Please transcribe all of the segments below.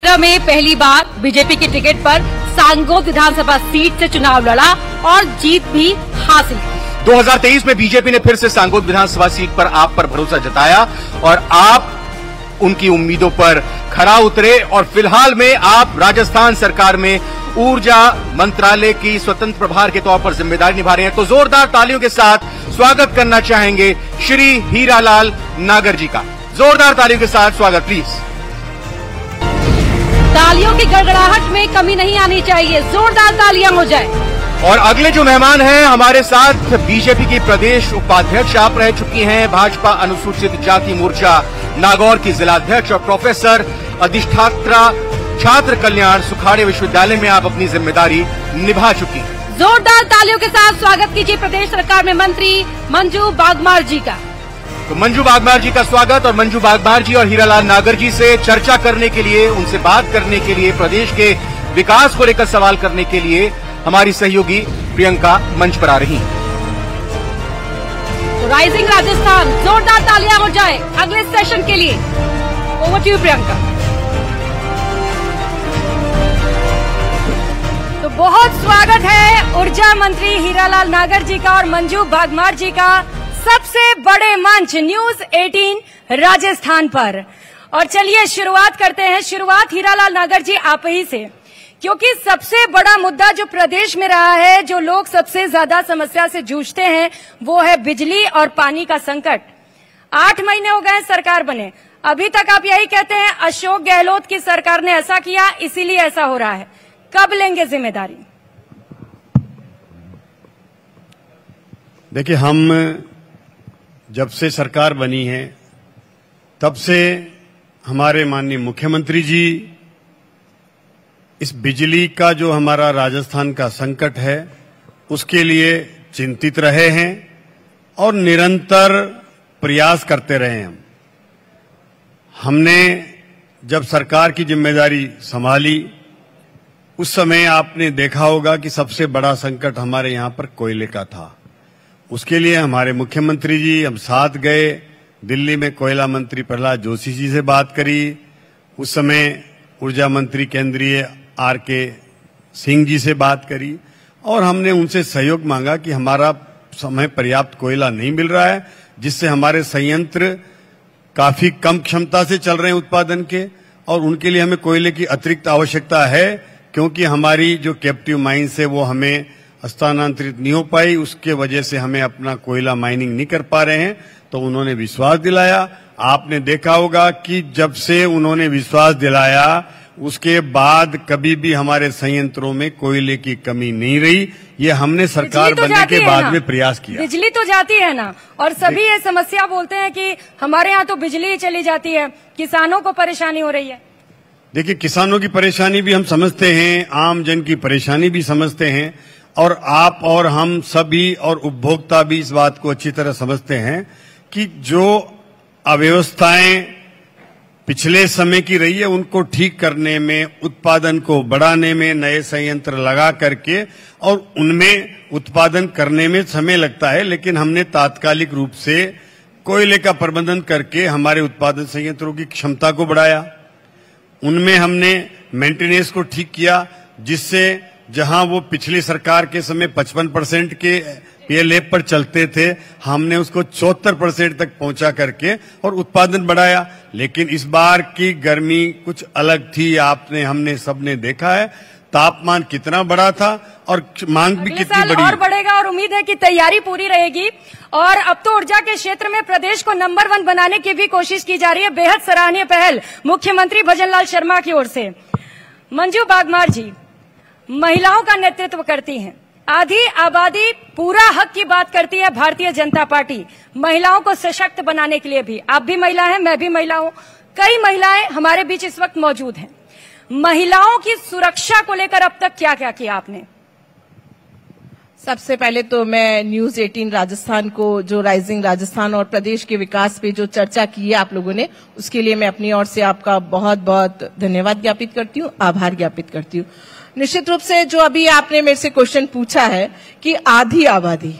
क्षेत्र में पहली बार बीजेपी की टिकट पर सांगोद विधानसभा सीट से चुनाव लड़ा और जीत भी हासिल की। 2023 में बीजेपी ने फिर से सांगोद विधानसभा सीट पर आप पर भरोसा जताया और आप उनकी उम्मीदों पर खरा उतरे और फिलहाल में आप राजस्थान सरकार में ऊर्जा मंत्रालय की स्वतंत्र प्रभार के तौर पर जिम्मेदारी निभा रहे हैं। तो जोरदार तालियों के साथ स्वागत करना चाहेंगे श्री हीरालाल नागर जी का। जोरदार तालियों के साथ स्वागत प्लीज। तालियों की गड़गड़ाहट में कमी नहीं आनी चाहिए, जोरदार तालियां हो जाए। और अगले जो मेहमान हैं हमारे साथ बीजेपी की प्रदेश उपाध्यक्ष आप रह चुकी हैं, भाजपा अनुसूचित जाति मोर्चा नागौर की जिलाध्यक्ष और प्रोफेसर अधिष्ठात्रा छात्र कल्याण सुखाड़े विश्वविद्यालय में आप अपनी जिम्मेदारी निभा चुकी हैं। जोरदार तालियों के साथ स्वागत कीजिए प्रदेश सरकार में मंत्री मंजू बागमार जी का। तो मंजू बागमार जी का स्वागत। और मंजू बागमार जी और हीरालाल नागर जी से चर्चा करने के लिए, उनसे बात करने के लिए, प्रदेश के विकास को लेकर सवाल करने के लिए हमारी सहयोगी प्रियंका मंच पर आ रही हैं। तो राइजिंग राजस्थान, जोरदार तालियां हो जाए अगले सेशन के लिए। Over to you Priyanka. तो बहुत स्वागत है ऊर्जा मंत्री हीरालाल नागर जी का और मंजू बागमार जी का सबसे बड़े मंच न्यूज 18 राजस्थान पर। और चलिए शुरुआत करते हैं। शुरुआत हीरालाल नागर जी आप ही से, क्योंकि सबसे बड़ा मुद्दा जो प्रदेश में रहा है, जो लोग सबसे ज्यादा समस्या से जूझते हैं, वो है बिजली और पानी का संकट। 8 महीने हो गए सरकार बने, अभी तक आप यही कहते हैं अशोक गहलोत की सरकार ने ऐसा किया इसीलिए ऐसा हो रहा है। कब लेंगे जिम्मेदारी? देखिए, हम जब से सरकार बनी है तब से हमारे माननीय मुख्यमंत्री जी इस बिजली का जो हमारा राजस्थान का संकट है उसके लिए चिंतित रहे हैं और निरंतर प्रयास करते रहे हैं। हमने जब सरकार की जिम्मेदारी संभाली उस समय आपने देखा होगा कि सबसे बड़ा संकट हमारे यहाँ पर कोयले का था। उसके लिए हमारे मुख्यमंत्री जी हम साथ गए, दिल्ली में कोयला मंत्री प्रहलाद जोशी जी से बात करी। उस समय ऊर्जा मंत्री केंद्रीय आर.के. सिंह जी से बात करी और हमने उनसे सहयोग मांगा कि हमारा समय पर्याप्त कोयला नहीं मिल रहा है, जिससे हमारे संयंत्र काफी कम क्षमता से चल रहे हैं उत्पादन के, और उनके लिए हमें कोयले की अतिरिक्त आवश्यकता है, क्योंकि हमारी जो कैप्टिव माइंस है वो हमें स्थानांतरित नहीं हो पाई, उसके वजह से हमें अपना कोयला माइनिंग नहीं कर पा रहे हैं। तो उन्होंने विश्वास दिलाया। आपने देखा होगा कि जब से उन्होंने विश्वास दिलाया उसके बाद कभी भी हमारे संयंत्रों में कोयले की कमी नहीं रही। ये हमने सरकार बनने के बाद में प्रयास किया। बिजली तो जाती है ना, और सभी ये समस्या बोलते हैं कि हमारे यहाँ तो बिजली चली जाती है, किसानों को परेशानी हो रही है। देखिए, किसानों की परेशानी भी हम समझते हैं, आम जन की परेशानी भी समझते हैं, और आप और हम सभी और उपभोक्ता भी इस बात को अच्छी तरह समझते हैं कि जो अव्यवस्थाएं पिछले समय की रही है उनको ठीक करने में, उत्पादन को बढ़ाने में, नए संयंत्र लगा करके और उनमें उत्पादन करने में समय लगता है। लेकिन हमने तात्कालिक रूप से कोयले का प्रबंधन करके हमारे उत्पादन संयंत्रों की क्षमता को बढ़ाया, उनमें हमने मेंटेनेंस को ठीक किया, जिससे जहां वो पिछली सरकार के समय 55% के पीएलएफ पर चलते थे, हमने उसको 74% तक पहुंचा करके और उत्पादन बढ़ाया। लेकिन इस बार की गर्मी कुछ अलग थी, आपने हमने सबने देखा है तापमान कितना बड़ा था और मांग भी कितनी बड़ी और बढ़ेगा, और उम्मीद है कि तैयारी पूरी रहेगी। और अब तो ऊर्जा के क्षेत्र में प्रदेश को नंबर 1 बनाने की भी कोशिश की जा रही है। बेहद सराहनीय पहल मुख्यमंत्री भजनलाल शर्मा की ओर से। मंजू बागमार जी महिलाओं का नेतृत्व करती हैं, आधी आबादी पूरा हक की बात करती है भारतीय जनता पार्टी, महिलाओं को सशक्त बनाने के लिए भी। आप भी महिला हैं, मैं भी महिला हूं, कई महिलाएं हमारे बीच इस वक्त मौजूद हैं। महिलाओं की सुरक्षा को लेकर अब तक क्या क्या किया आपने? सबसे पहले तो मैं न्यूज 18 राजस्थान को, जो राइजिंग राजस्थान और प्रदेश के विकास पे जो चर्चा की है आप लोगों ने, उसके लिए मैं अपनी ओर से आपका बहुत बहुत धन्यवाद ज्ञापित करती हूँ, आभार ज्ञापित करती हूँ। निश्चित रूप से जो अभी आपने मेरे से क्वेश्चन पूछा है कि आधी आबादी,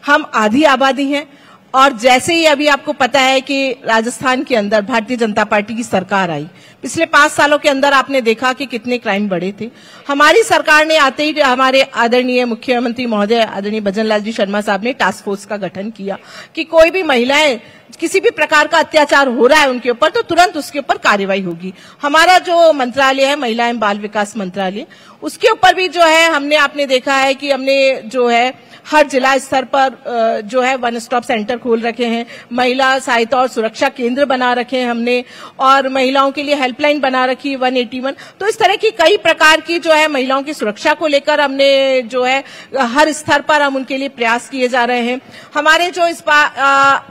हम आधी आबादी हैं और जैसे ही अभी आपको पता है कि राजस्थान के अंदर भारतीय जनता पार्टी की सरकार आई, पिछले 5 सालों के अंदर आपने देखा कि कितने क्राइम बढ़े थे। हमारी सरकार ने आते ही हमारे आदरणीय मुख्यमंत्री महोदय आदरणीय भजन लाल जी शर्मा साहब ने टास्क फोर्स का गठन किया कि कोई भी महिलाएं किसी भी प्रकार का अत्याचार हो रहा है उनके ऊपर तो तुरंत उसके ऊपर कार्रवाई होगी। हमारा जो मंत्रालय है महिला एवं बाल विकास मंत्रालय, उसके ऊपर भी जो है आपने देखा है कि हमने जो है हर जिला स्तर पर जो है वन स्टॉप सेंटर खोल रखे हैं, महिला सहायता और सुरक्षा केंद्र बना रखे हैं हमने, और महिलाओं के लिए हेल्पलाइन बना रखी है 181। तो इस तरह की कई प्रकार की जो है महिलाओं की सुरक्षा को लेकर हमने जो है हर स्तर पर हम उनके लिए प्रयास किए जा रहे हैं। हमारे जो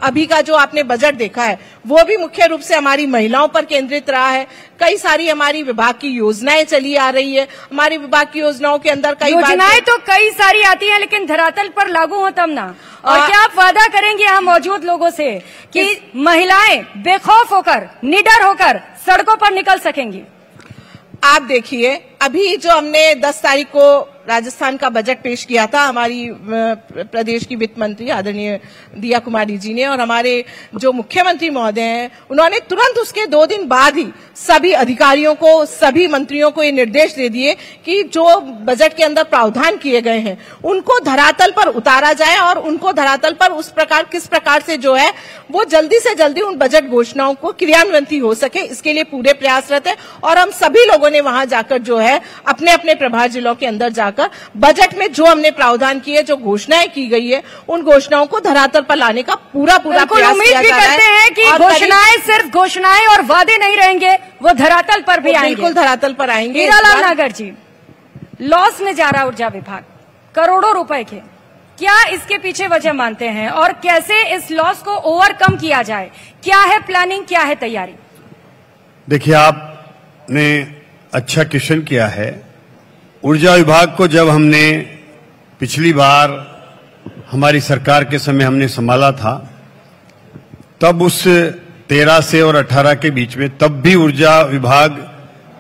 अभी का जो आपने बजट देखा है वो भी मुख्य रूप से हमारी महिलाओं पर केंद्रित रहा है। कई सारी हमारी विभाग की योजनाएं चली आ रही है। हमारी विभाग की योजनाओं के अंदर कई योजनाएं तो कई सारी आती हैं, लेकिन धरातल पर लागू हो तब ना। और क्या आप वादा करेंगे यहाँ मौजूद लोगों से कि महिलाएं बेखौफ होकर, निडर होकर सड़कों पर निकल सकेंगी? आप देखिए, अभी जो हमने 10 तारीख को राजस्थान का बजट पेश किया था हमारी प्रदेश की वित्त मंत्री आदरणीय दिया कुमारी जी ने, और हमारे जो मुख्यमंत्री महोदय हैं उन्होंने तुरंत उसके 2 दिन बाद ही सभी अधिकारियों को, सभी मंत्रियों को ये निर्देश दे दिए कि जो बजट के अंदर प्रावधान किए गए हैं उनको धरातल पर उतारा जाए और उनको धरातल पर किस प्रकार से जो है वो जल्दी से जल्दी उन बजट घोषणाओं को क्रियान्वित हो सके, इसके लिए पूरे प्रयासरत है। और हम सभी लोगों ने वहां जाकर जो है अपने अपने प्रभार जिलों के अंदर जाकर बजट में जो हमने प्रावधान किए, जो घोषणाएं की गई है, उन घोषणाओं को धरातल पर लाने का पूरा प्रयास किया जा रहा है। करते हैं कि घोषणाएं सिर्फ घोषणाएं और वादे नहीं रहेंगे, वो धरातल पर भी आएंगे। बिल्कुल धरातल पर आएंगे। हीरालाल नागर जी, लॉस में जा रहा ऊर्जा विभाग करोड़ों रुपए के, क्या इसके पीछे वजह मानते हैं और कैसे इस लॉस को ओवरकम किया जाए? क्या है प्लानिंग, क्या है तैयारी? देखिए, आपने अच्छा क्वेश्चन किया है। ऊर्जा विभाग को जब हमने पिछली बार हमारी सरकार के समय हमने संभाला था, तब उस 13 से और 18 के बीच में तब भी ऊर्जा विभाग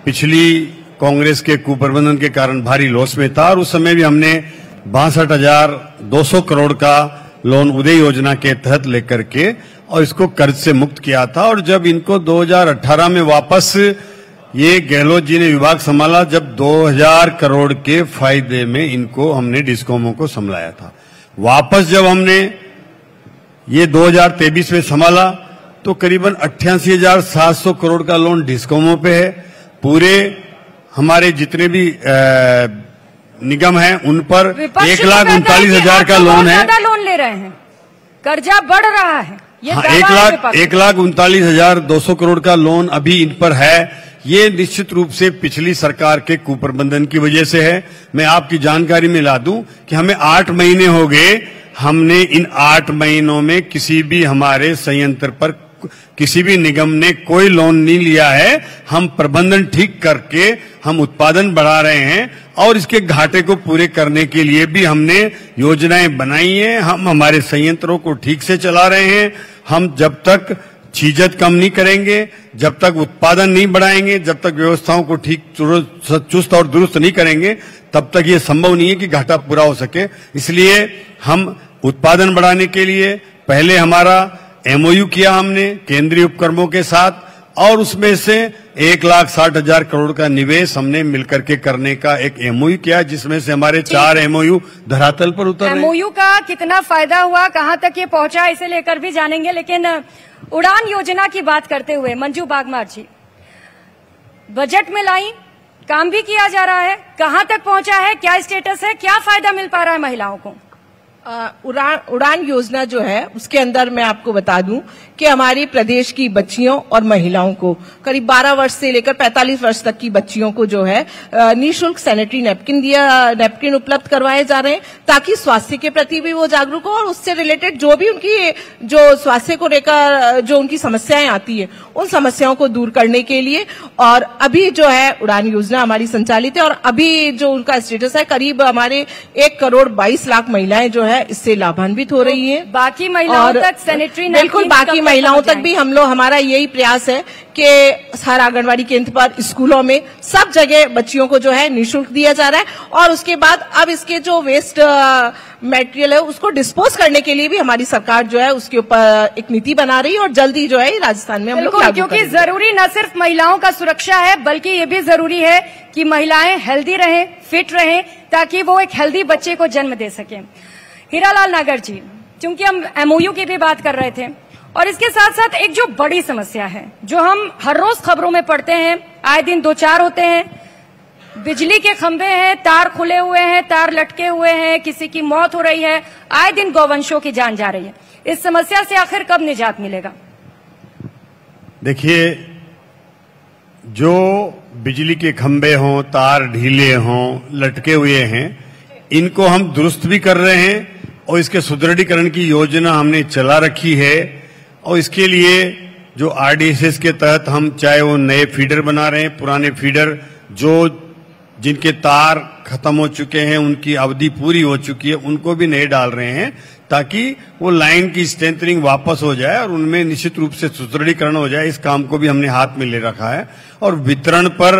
पिछली कांग्रेस के कुप्रबंधन के कारण भारी लॉस में था, और उस समय भी हमने 62,200 करोड़ का लोन उदय योजना के तहत लेकर के और इसको कर्ज से मुक्त किया था। और जब इनको 2018 में वापस ये गहलोत जी ने विभाग संभाला, जब 2000 करोड़ के फायदे में इनको हमने डिस्कॉमों को संभाला था। वापस जब हमने ये 2023 में संभाला तो करीबन 88,700 करोड़ का लोन डिस्कॉमों पे है। पूरे हमारे जितने भी निगम हैं उन पर 1,39,000 का लोन है। ज्यादा लोन ले रहे हैं, कर्जा बढ़ रहा है। 1,39,200 करोड़ का लोन अभी इन पर है। ये निश्चित रूप से पिछली सरकार के कुप्रबंधन की वजह से है। मैं आपकी जानकारी में ला दूं कि हमें 8 महीने हो गए, हमने इन 8 महीनों में किसी भी हमारे संयंत्र पर किसी भी निगम ने कोई लोन नहीं लिया है। हम प्रबंधन ठीक करके हम उत्पादन बढ़ा रहे हैं और इसके घाटे को पूरे करने के लिए भी हमने योजनाएं बनाई हैं। हम हमारे संयंत्रों को ठीक से चला रहे हैं। हम जब तक चीजत कम नहीं करेंगे, जब तक उत्पादन नहीं बढ़ाएंगे, जब तक व्यवस्थाओं को ठीक चुस्त और दुरुस्त नहीं करेंगे, तब तक ये संभव नहीं है कि घाटा पूरा हो सके। इसलिए हम उत्पादन बढ़ाने के लिए पहले हमारा MOU किया हमने केंद्रीय उपक्रमों के साथ, और उसमें से 1,60,000 करोड़ का निवेश हमने मिलकर के करने का एक MOU किया, जिसमें से हमारे 4 MOU धरातल पर उतर रहे हैं। MOU का कितना फायदा हुआ, कहां तक ये पहुंचा, इसे लेकर भी जानेंगे। लेकिन उड़ान योजना की बात करते हुए मंजू बागमार जी, बजट में लाई, काम भी किया जा रहा है, कहां तक पहुंचा है, क्या स्टेटस है, क्या फायदा मिल पा रहा है महिलाओं को? उड़ान योजना जो है उसके अंदर मैं आपको बता दूं कि हमारी प्रदेश की बच्चियों और महिलाओं को करीब 12 वर्ष से लेकर 45 वर्ष तक की बच्चियों को जो है निःशुल्क सैनिटरी नैपकिन उपलब्ध करवाए जा रहे हैं, ताकि स्वास्थ्य के प्रति भी वो जागरूक हो और उससे रिलेटेड जो भी उनकी जो स्वास्थ्य को लेकर जो उनकी समस्याएं आती है उन समस्याओं को दूर करने के लिए। और अभी जो है उड़ान योजना हमारी संचालित है और अभी जो उनका स्टेटस है, करीब हमारे 1,22,00,000 महिलाएं जो है है इससे लाभान्वित हो रही है। बाकी महिलाओं तक सैनिटरी बिल्कुल बाकी महिलाओं तक भी हम लोग, हमारा यही प्रयास है कि हर आंगनबाड़ी केंद्र पर, स्कूलों में, सब जगह बच्चियों को जो है निःशुल्क दिया जा रहा है। और उसके बाद अब इसके जो वेस्ट मटेरियल है उसको डिस्पोज करने के लिए भी हमारी सरकार जो है उसके ऊपर एक नीति बना रही है और जल्दी जो है राजस्थान में हम लोग लागू क्योंकि करेंगे। जरूरी न सिर्फ महिलाओं का सुरक्षा है बल्कि ये भी जरूरी है कि महिलाएं हेल्दी रहें, फिट रहें, ताकि वो एक हेल्दी बच्चे को जन्म दे सकें। हीरालाल नागर जी, चूंकि हम एमओयू की भी बात कर रहे थे और इसके साथ साथ एक जो बड़ी समस्या है जो हम हर रोज खबरों में पढ़ते हैं, आए दिन 2-4 होते हैं, बिजली के खंभे हैं, तार खुले हुए हैं, तार लटके हुए हैं, किसी की मौत हो रही है, आए दिन गौवंशों की जान जा रही है। इस समस्या से आखिर कब निजात मिलेगा? देखिए, जो बिजली के खंभे हों, तार ढीले हों, लटके हुए हैं, इनको हम दुरुस्त भी कर रहे हैं और इसके सुदृढ़ीकरण की योजना हमने चला रखी है। और इसके लिए जो आरडीएसएस के तहत हम चाहे वो नए फीडर बना रहे हैं, पुराने फीडर जो जिनके तार खत्म हो चुके हैं, उनकी अवधि पूरी हो चुकी है, उनको भी नए डाल रहे हैं ताकि वो लाइन की स्ट्रेंथनिंग वापस हो जाए और उनमें निश्चित रूप से सुदृढ़ीकरण हो जाए। इस काम को भी हमने हाथ में ले रखा है। और वितरण पर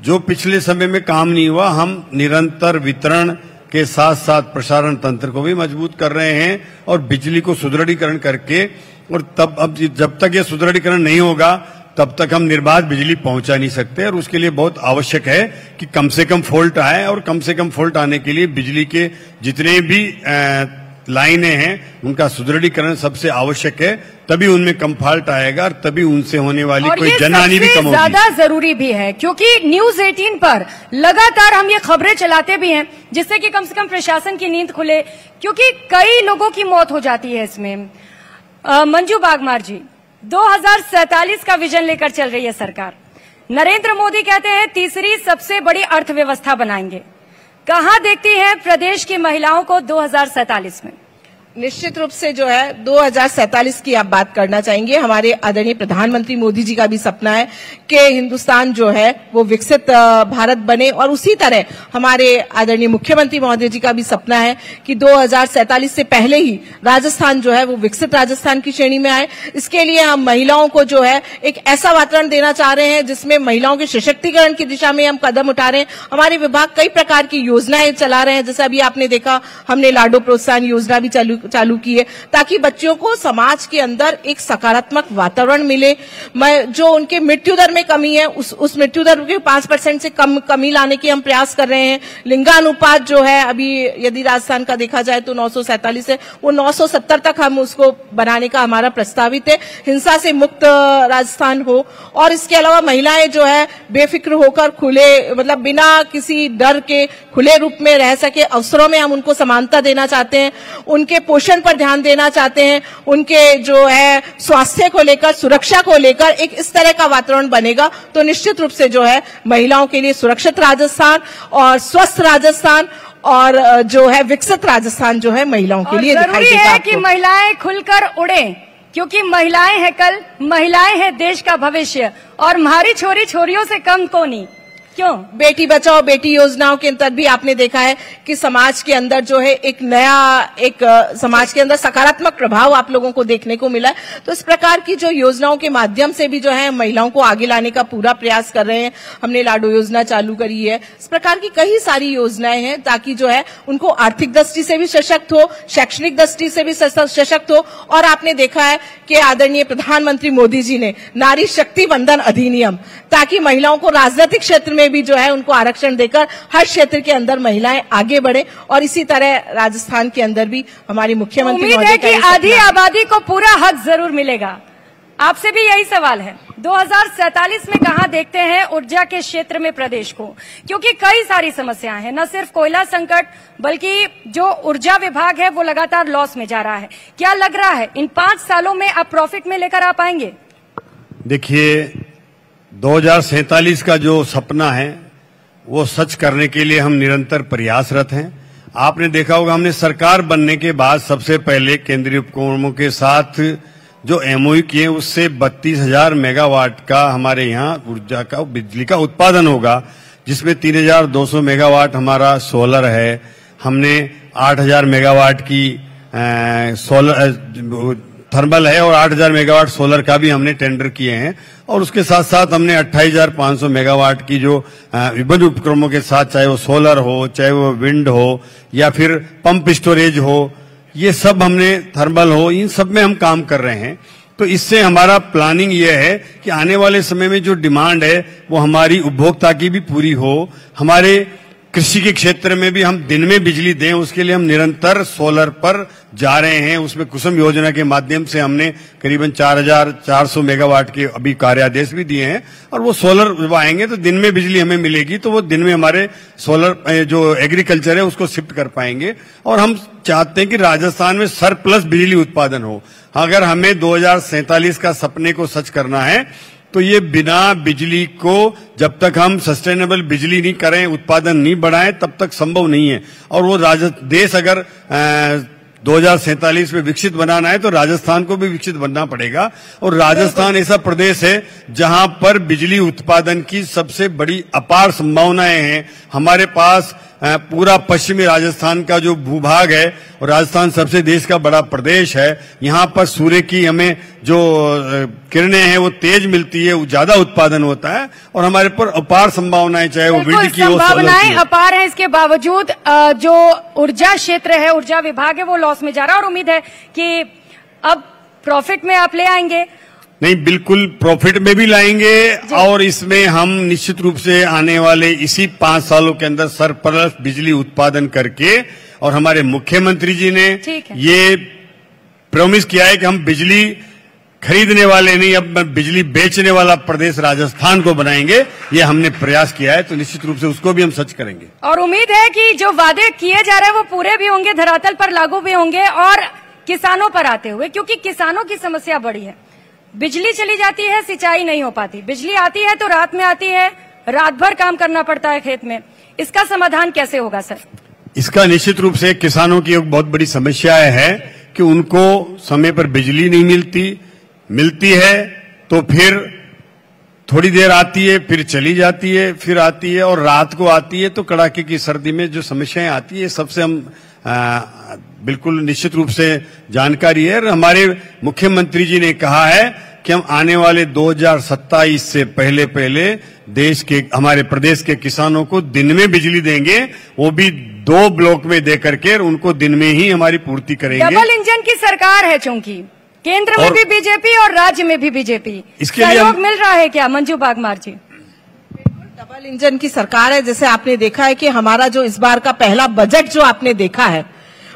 जो पिछले समय में काम नहीं हुआ, हम निरंतर वितरण के साथ साथ प्रसारण तंत्र को भी मजबूत कर रहे हैं और बिजली को सुदृढ़ीकरण करके, और तब अब जब तक ये सुदृढ़ीकरण नहीं होगा तब तक हम निर्बाध बिजली पहुंचा नहीं सकते। और उसके लिए बहुत आवश्यक है कि कम से कम फॉल्ट आए, और कम से कम फॉल्ट आने के लिए बिजली के जितने भी लाइनें हैं उनका सुदृढ़ीकरण सबसे आवश्यक है। तभी उनमें कम फॉल्ट आएगा और तभी उनसे होने वाली कोई जनहानि भी कम होगी। ज्यादा जरूरी भी है क्योंकि न्यूज 18 पर लगातार हम ये खबरें चलाते भी हैं जिससे कि कम से कम प्रशासन की नींद खुले, क्योंकि कई लोगों की मौत हो जाती है इसमें। मंजू बागमार जी, 2047 का विजन लेकर चल रही है सरकार। नरेंद्र मोदी कहते हैं तीसरी सबसे बड़ी अर्थव्यवस्था बनाएंगे। कहां देखती हैं प्रदेश की महिलाओं को 2047 में? निश्चित रूप से जो है 2047 की आप बात करना चाहेंगे। हमारे आदरणीय प्रधानमंत्री मोदी जी का भी सपना है कि हिंदुस्तान जो है वो विकसित भारत बने, और उसी तरह हमारे आदरणीय मुख्यमंत्री महोदय जी का भी सपना है कि 2047 से पहले ही राजस्थान जो है वो विकसित राजस्थान की श्रेणी में आए। इसके लिए हम महिलाओं को जो है एक ऐसा वातावरण देना चाह रहे हैं जिसमें महिलाओं के सशक्तिकरण की दिशा में हम कदम उठा रहे हैं। हमारे विभाग कई प्रकार की योजनाएं चला रहे हैं, जैसे अभी आपने देखा हमने लाडो प्रोत्साहन योजना भी चालू की है ताकि बच्चियों को समाज के अंदर एक सकारात्मक वातावरण मिले। जो उनके मृत्यु दर में कमी है उस मृत्यु दर के 5% से कमी लाने की हम प्रयास कर रहे हैं। लिंगानुपात जो है अभी यदि राजस्थान का देखा जाए तो 947 है, वो 970 तक हम उसको बनाने का हमारा प्रस्तावित है। हिंसा से मुक्त राजस्थान हो, और इसके अलावा महिलाएं जो है बेफिक्र होकर खुले, मतलब बिना किसी डर के खुले रूप में रह सके, अवसरों में हम उनको समानता देना चाहते हैं, उनके पोषण पर ध्यान देना चाहते हैं, उनके जो है स्वास्थ्य को लेकर, सुरक्षा को लेकर एक इस तरह का वातावरण बनेगा तो निश्चित रूप से जो है महिलाओं के लिए सुरक्षित राजस्थान और स्वस्थ राजस्थान और जो है विकसित राजस्थान जो है महिलाओं के लिए दिखाई देगा। जरूरी है कि महिलाएं खुलकर उड़ें, क्योंकि महिलाएं हैं कल, महिलाएं हैं देश का भविष्य, और हमारी छोरियों से कम कोनी। क्यों? बेटी बचाओ बेटी योजनाओं के अंतर्गत भी आपने देखा है कि समाज के अंदर जो है एक नया समाज के अंदर सकारात्मक प्रभाव आप लोगों को देखने को मिला है। तो इस प्रकार की जो योजनाओं के माध्यम से भी जो है महिलाओं को आगे लाने का पूरा प्रयास कर रहे हैं। हमने लाडो योजना चालू करी है। इस प्रकार की कई सारी योजनाएं हैं ताकि जो है उनको आर्थिक दृष्टि से भी सशक्त हो, शैक्षणिक दृष्टि से भी सशक्त हो। और आपने देखा है कि आदरणीय प्रधानमंत्री मोदी जी ने नारी शक्ति वंदन अधिनियम, ताकि महिलाओं को राजनीतिक क्षेत्र में भी जो है उनको आरक्षण देकर हर क्षेत्र के अंदर महिलाएं आगे बढ़े। और इसी तरह राजस्थान के अंदर भी हमारी मुख्यमंत्री उम्मीद है कि आधी आबादी को पूरा हक जरूर मिलेगा। आपसे भी यही सवाल है, 2047 में कहां देखते हैं ऊर्जा के क्षेत्र में प्रदेश को? क्योंकि कई सारी समस्याएं हैं, न सिर्फ कोयला संकट बल्कि जो ऊर्जा विभाग है वो लगातार लॉस में जा रहा है। क्या लग रहा है इन 5 सालों में आप प्रॉफिट में लेकर आ पाएंगे? देखिए, 2047 का जो सपना है वो सच करने के लिए हम निरंतर प्रयासरत हैं। आपने देखा होगा हमने सरकार बनने के बाद सबसे पहले केंद्रीय उपक्रमों के साथ जो एमओयू किए उससे 32,000 मेगावाट का हमारे यहाँ ऊर्जा का बिजली का उत्पादन होगा, जिसमें 3,200 मेगावाट हमारा सोलर है। हमने 8,000 मेगावाट की सोलर थर्मल है और 8,000 मेगावाट सोलर का भी हमने टेंडर किए हैं। और उसके साथ साथ हमने 28,500 मेगावाट की जो विभिन्न उपक्रमों के साथ, चाहे वो सोलर हो, चाहे वो विंड हो या फिर पंप स्टोरेज हो, ये सब हमने थर्मल हो, इन सब में हम काम कर रहे हैं। तो इससे हमारा प्लानिंग ये है कि आने वाले समय में जो डिमांड है वो हमारी उपभोक्ता की भी पूरी हो। हमारे कृषि के क्षेत्र में भी हम दिन में बिजली दें, उसके लिए हम निरंतर सोलर पर जा रहे हैं। उसमें कुसुम योजना के माध्यम से हमने करीबन 4,400 मेगावाट के अभी कार्यादेश भी दिए हैं। और वो सोलर जब आएंगे तो दिन में बिजली हमें मिलेगी, तो वो दिन में हमारे सोलर जो एग्रीकल्चर है उसको शिफ्ट कर पाएंगे। और हम चाहते हैं कि राजस्थान में सरप्लस बिजली उत्पादन हो। अगर हमें 2047 का सपने को सच करना है तो ये बिना बिजली को जब तक हम सस्टेनेबल बिजली नहीं करें, उत्पादन नहीं बढ़ाएं, तब तक संभव नहीं है। और वो देश अगर 2047 में विकसित बनाना है तो राजस्थान को भी विकसित बनना पड़ेगा। और राजस्थान ऐसा प्रदेश है जहां पर बिजली उत्पादन की सबसे बड़ी अपार संभावनाएं हैं। हमारे पास पूरा पश्चिमी राजस्थान का जो भूभाग है, और राजस्थान सबसे देश का बड़ा प्रदेश है, यहाँ पर सूर्य की हमें जो किरणें हैं वो तेज मिलती है, वो ज्यादा उत्पादन होता है। और हमारे पर अपार संभावनाएं, चाहे वो विंड की हो, संभावनाएं अपार है। इसके बावजूद जो ऊर्जा क्षेत्र है, ऊर्जा विभाग है, वो लॉस में जा रहा है। और उम्मीद है कि अब प्रॉफिट में आप ले आएंगे। नहीं, बिल्कुल प्रॉफिट में भी लाएंगे। और इसमें हम निश्चित रूप से आने वाले इसी 5 सालों के अंदर सरप्लस बिजली उत्पादन करके, और हमारे मुख्यमंत्री जी ने ये प्रॉमिस किया है कि हम बिजली खरीदने वाले नहीं, अब बिजली बेचने वाला प्रदेश राजस्थान को बनाएंगे। ये हमने प्रयास किया है, तो निश्चित रूप से उसको भी हम सच करेंगे। और उम्मीद है कि जो वादे किए जा रहे हैं वो पूरे भी होंगे, धरातल पर लागू भी होंगे। और किसानों पर आते हुए, क्योंकि किसानों की समस्या बड़ी है, बिजली चली जाती है, सिंचाई नहीं हो पाती, बिजली आती है तो रात में आती है, रात भर काम करना पड़ता है खेत में। इसका समाधान कैसे होगा सर? इसका निश्चित रूप से किसानों की एक बहुत बड़ी समस्या है कि उनको समय पर बिजली नहीं मिलती है तो फिर थोड़ी देर आती है, फिर चली जाती है, फिर आती है, और रात को आती है तो कड़ाके की सर्दी में जो समस्याएं आती है, सबसे हम बिल्कुल निश्चित रूप से जानकारी है। हमारे मुख्यमंत्री जी ने कहा है कि हम आने वाले 2027 से पहले देश के, हमारे प्रदेश के किसानों को दिन में बिजली देंगे, वो भी 2 ब्लॉक में दे करके, उनको दिन में ही हमारी पूर्ति करेंगे। डबल इंजन की सरकार है, चूंकि केंद्र में भी बीजेपी और राज्य में भी बीजेपी, इसके लिए सहयोग मिल रहा है क्या मंजू बागमार जी? डबल इंजन की सरकार है। जैसे आपने देखा है कि हमारा जो इस बार का पहला बजट जो आपने देखा है,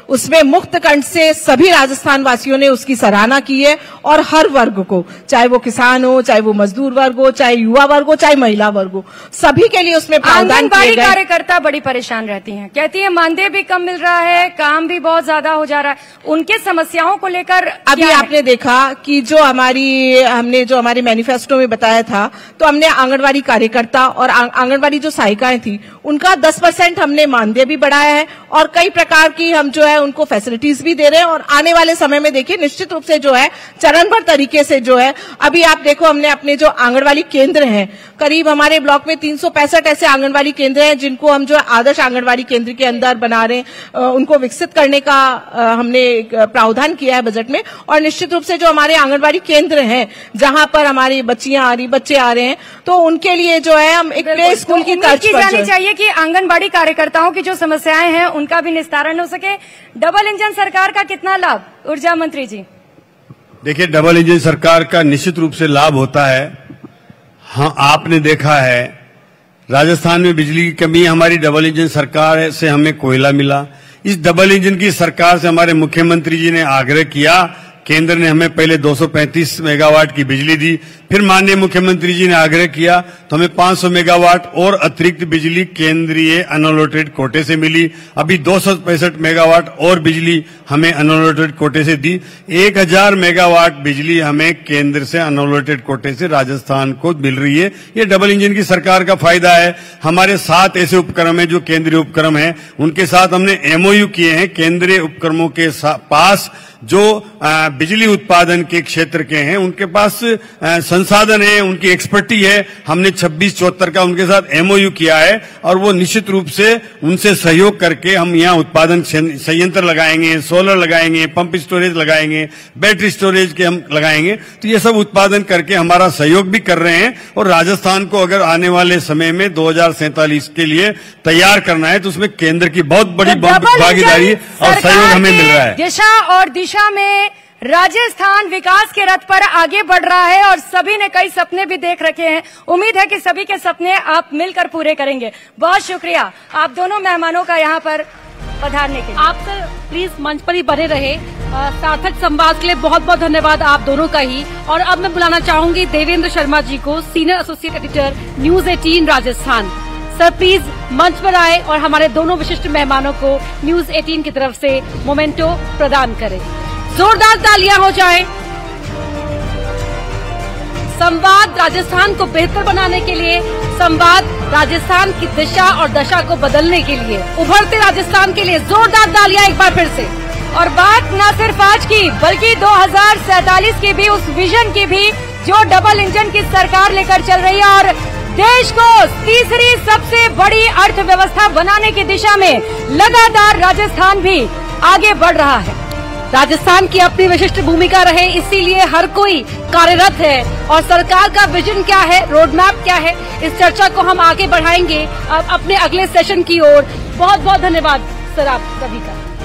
उसमें मुक्त कंठ से सभी राजस्थान वासियों ने उसकी सराहना की है। और हर वर्ग को, चाहे वो किसान हो, चाहे वो मजदूर वर्ग हो, चाहे युवा वर्ग हो, चाहे महिला वर्ग हो, सभी के लिए उसमें प्रावधान किए गए। कार्यकर्ता बड़ी परेशान रहती हैं, कहती है मानदेय भी कम मिल रहा है, काम भी बहुत ज्यादा हो जा रहा है। उनके समस्याओं को लेकर अभी आपने देखा कि हमने जो हमारे मैनिफेस्टो में बताया था, तो हमने आंगनवाड़ी कार्यकर्ता और आंगनवाड़ी जो सहायिकाएं थी, उनका 10% हमने मानदेय भी बढ़ाया है। और कई प्रकार की हम जो है उनको फैसिलिटीज भी दे रहे हैं। और आने वाले समय में देखिए निश्चित रूप से जो है चरणबद्ध तरीके से जो है, अभी आप देखो हमने अपने जो आंगनवाड़ी केंद्र हैं, करीब हमारे ब्लॉक में 365 ऐसे आंगनवाड़ी केंद्र हैं जिनको हम जो आदर्श आंगनवाड़ी केंद्र के अंदर बना रहे हैं। उनको विकसित करने का हमने प्रावधान किया है बजट में। और निश्चित रूप से जो हमारे आंगनवाड़ी केंद्र हैं जहां पर हमारी बच्चियां आ रही, बच्चे आ रहे हैं, तो उनके लिए जो है हम एक प्ले स्कूल की तर्ज पर जानी चाहिए कि आंगनबाड़ी कार्यकर्ताओं की जो समस्याएं हैं उनका भी निस्तारण हो सके। डबल इंजन सरकार का कितना लाभ, ऊर्जा मंत्री जी? देखिए, डबल इंजन सरकार का निश्चित रूप से लाभ होता है। हाँ, आपने देखा है राजस्थान में बिजली की कमी, हमारी डबल इंजन सरकार से हमें कोयला मिला। इस डबल इंजन की सरकार से हमारे मुख्यमंत्री जी ने आग्रह किया, केंद्र ने हमें पहले 235 मेगावाट की बिजली दी, फिर माननीय मुख्यमंत्री जी ने आग्रह किया तो हमें 500 मेगावाट और अतिरिक्त बिजली केंद्रीय अनअलोटेड कोटे से मिली। अभी 265 मेगावाट और बिजली हमें अनअलोटेड कोटे से दी। 1000 मेगावाट बिजली हमें केंद्र से अनअलोटेड कोटे से राजस्थान को मिल रही है। ये डबल इंजन की सरकार का फायदा है। हमारे 7 ऐसे उपक्रम है जो केंद्रीय उपक्रम है, उनके साथ हमने MOU किए हैं केंद्रीय उपक्रमों के पास, जो बिजली उत्पादन के क्षेत्र के हैं, उनके पास संसाधन है, उनकी एक्सपर्टी है। हमने 2674 का उनके साथ एमओयू किया है और वो निश्चित रूप से उनसे सहयोग करके हम यहाँ उत्पादन संयंत्र लगाएंगे, सोलर लगाएंगे, पंप स्टोरेज लगाएंगे, बैटरी स्टोरेज के हम लगाएंगे। तो ये सब उत्पादन करके हमारा सहयोग भी कर रहे हैं। और राजस्थान को अगर आने वाले समय में 2047 के लिए तैयार करना है तो उसमें केंद्र की बहुत बड़ी भागीदारी और सहयोग हमें मिल रहा है। दिशा और दिशा में राजस्थान विकास के रथ पर आगे बढ़ रहा है और सभी ने कई सपने भी देख रखे हैं। उम्मीद है कि सभी के सपने आप मिलकर पूरे करेंगे। बहुत शुक्रिया आप दोनों मेहमानों का यहाँ पर पधारने के लिए। आप सर प्लीज मंच पर ही बने रहे। सार्थक संवाद के लिए बहुत बहुत धन्यवाद आप दोनों का ही। और अब मैं बुलाना चाहूंगी देवेंद्र शर्मा जी को, senior associate editor news 18 Rajasthan. Sir please मंच पर आए और हमारे दोनों विशिष्ट मेहमानों को न्यूज 18 की तरफ से मोमेंटो प्रदान करें। जोरदार तालियां हो जाएं। संवाद राजस्थान को बेहतर बनाने के लिए, संवाद राजस्थान की दिशा और दशा को बदलने के लिए, उभरते राजस्थान के लिए जोरदार तालियां एक बार फिर से। और बात न सिर्फ आज की बल्कि 2047 की भी, उस विजन की भी जो डबल इंजन की सरकार लेकर चल रही है और देश को तीसरी सबसे बड़ी अर्थव्यवस्था बनाने की दिशा में लगातार राजस्थान भी आगे बढ़ रहा है। राजस्थान की अपनी विशिष्ट भूमिका रहे, इसीलिए हर कोई कार्यरत है। और सरकार का विजन क्या है, रोड मैप क्या है, इस चर्चा को हम आगे बढ़ाएंगे अब अपने अगले सेशन की ओर। बहुत बहुत धन्यवाद सर आप सभी का।